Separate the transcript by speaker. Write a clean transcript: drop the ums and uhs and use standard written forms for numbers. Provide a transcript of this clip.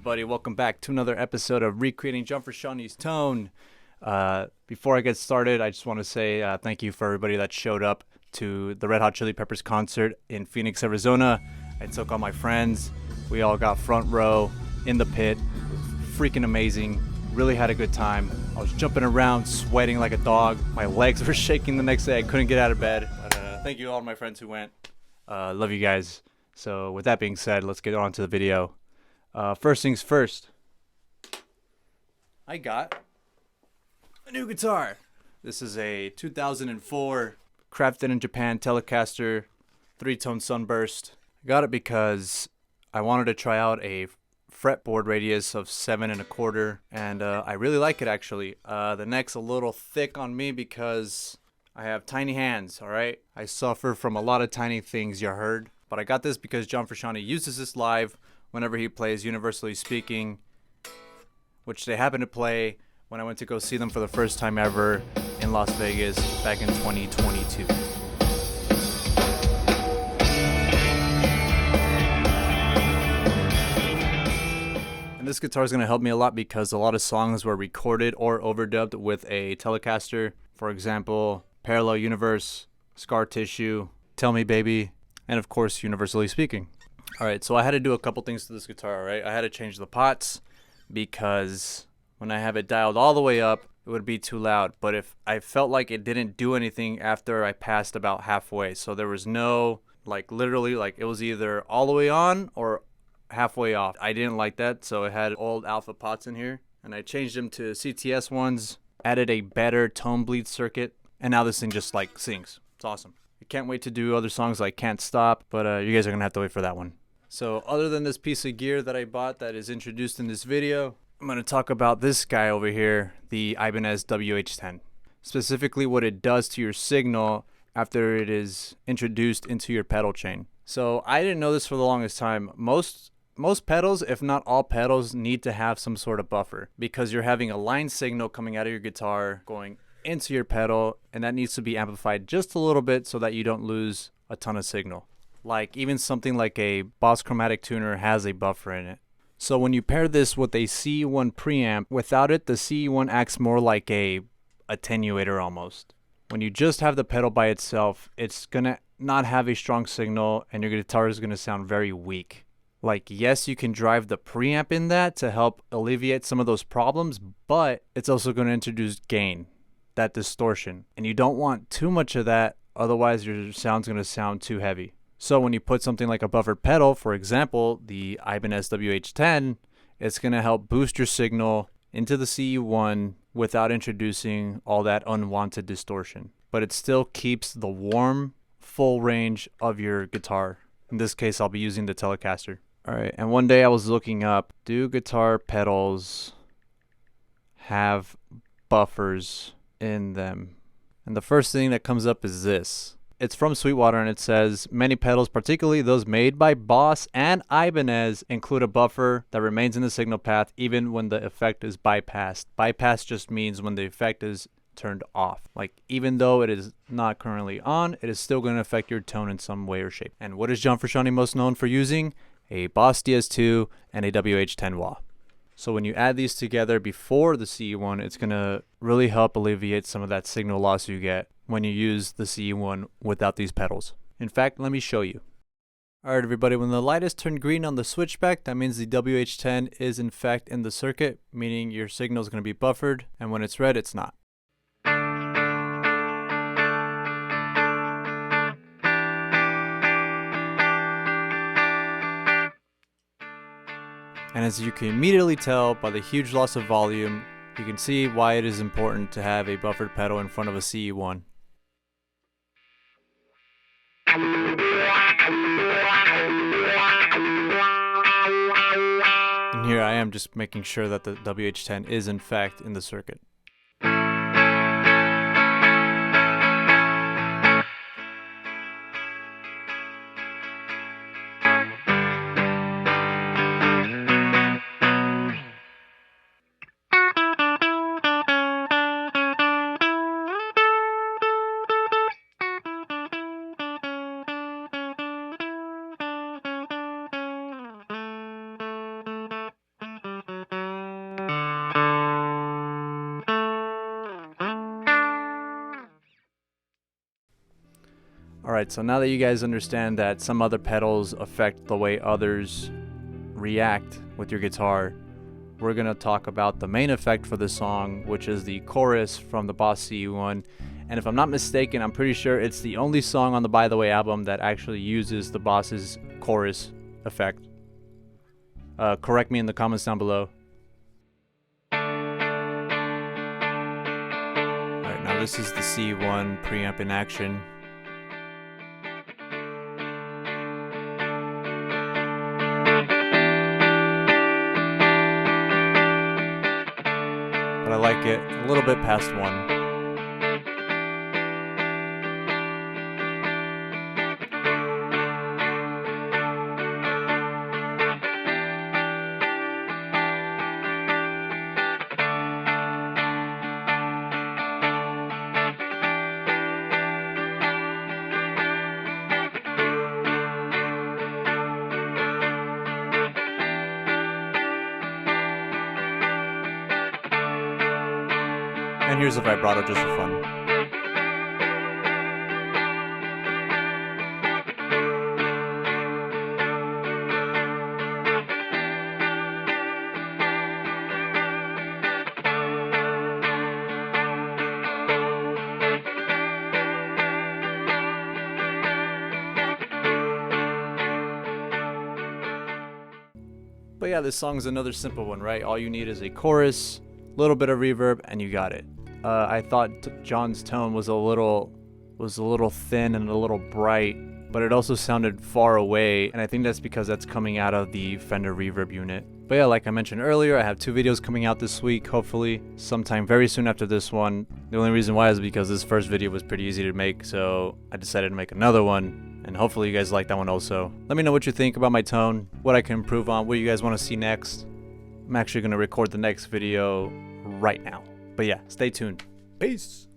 Speaker 1: everybody, welcome back to another episode of Recreating John Frusciante's Tone. Before I get started, I just want to say thank you for everybody that showed up to the Red Hot Chili Peppers concert in Phoenix, Arizona. I took all my friends. We all got front row in the pit. It was freaking amazing. Really had a good time. I was jumping around, sweating like a dog. My legs were shaking the next day. I couldn't get out of bed. But thank you all my friends who went. Love you guys. So with that being said, let's get on to the video. First things first, I got a new guitar. This is a 2004 crafted in Japan Telecaster 3-tone Sunburst. I got it because I wanted to try out a fretboard radius of 7 1/4, and I really like it actually. The neck's a little thick on me because I have tiny hands, alright? I suffer from a lot of tiny things, you heard. But I got this because John Frusciante uses this live whenever he plays Universally Speaking, which they happen to play when I went to go see them for the first time ever in Las Vegas back in 2022. And this guitar is going to help me a lot because a lot of songs were recorded or overdubbed with a Telecaster. For example, Parallel Universe, Scar Tissue, Tell Me Baby, and of course Universally Speaking. Alright, so I had to do a couple things to this guitar, alright? I had to change the pots because when I have it dialed all the way up, it would be too loud. But if I felt like it didn't do anything after I passed about halfway, so there was no, literally, it was either all the way on or halfway off. I didn't like that, so I had old alpha pots in here, and I changed them to CTS ones, added a better tone bleed circuit, and now this thing just, sings. It's awesome. I can't wait to do other songs like Can't Stop, but you guys are going to have to wait for that one. So other than this piece of gear that I bought that is introduced in this video, I'm going to talk about this guy over here, the Ibanez WH10. Specifically what it does to your signal after it is introduced into your pedal chain. So I didn't know this for the longest time. Most pedals, if not all pedals, need to have some sort of buffer because you're having a line signal coming out of your guitar going into your pedal, and that needs to be amplified just a little bit so that you don't lose a ton of signal. Even something like a Boss Chromatic tuner has a buffer in it. So when you pair this with a CE1 preamp, without it, the CE1 acts more like a attenuator almost. When you just have the pedal by itself, it's gonna not have a strong signal and your guitar is gonna sound very weak. Yes, you can drive the preamp in that to help alleviate some of those problems, but it's also gonna introduce gain, that distortion. And you don't want too much of that, otherwise your sound's gonna sound too heavy. So when you put something like a buffered pedal, for example, the Ibanez WH10, it's going to help boost your signal into the CE1 without introducing all that unwanted distortion. But it still keeps the warm, full range of your guitar. In this case, I'll be using the Telecaster. Alright, and one day I was looking up, do guitar pedals have buffers in them? And the first thing that comes up is this. It's from Sweetwater and it says, many pedals, particularly those made by Boss and Ibanez, include a buffer that remains in the signal path even when the effect is bypassed. Bypass just means when the effect is turned off. Even though it is not currently on, it is still going to affect your tone in some way or shape. And what is John Frusciante most known for using? A Boss DS2 and a WH10 wah. So when you add these together before the CE1, it's going to really help alleviate some of that signal loss you get when you use the CE1 without these pedals. In fact, let me show you. Alright everybody, when the light is turned green on the switchback, that means the WH10 is in fact in the circuit, meaning your signal is going to be buffered, and when it's red, it's not. And as you can immediately tell by the huge loss of volume, you can see why it is important to have a buffered pedal in front of a CE1. And here I am just making sure that the WH10 is in fact in the circuit. Alright, so now that you guys understand that some other pedals affect the way others react with your guitar, we're going to talk about the main effect for this song, which is the chorus from the Boss CE1. And if I'm not mistaken, I'm pretty sure it's the only song on the By the Way album that actually uses the Boss's chorus effect. Correct me in the comments down below. Alright, now this is the CE1 preamp in action. But I like it a little bit past 1. And here's a vibrato just for fun. But yeah, this song's another simple one, right? All you need is a chorus, a little bit of reverb, and you got it. I thought John's tone was a little thin and a little bright, but it also sounded far away, and I think that's because that's coming out of the Fender reverb unit. But yeah, like I mentioned earlier, I have 2 videos coming out this week, hopefully sometime very soon after this one. The only reason why is because this first video was pretty easy to make, so I decided to make another one, and hopefully you guys like that one also. Let me know what you think about my tone, what I can improve on, what you guys want to see next. I'm actually going to record the next video right now. But yeah, stay tuned. Peace.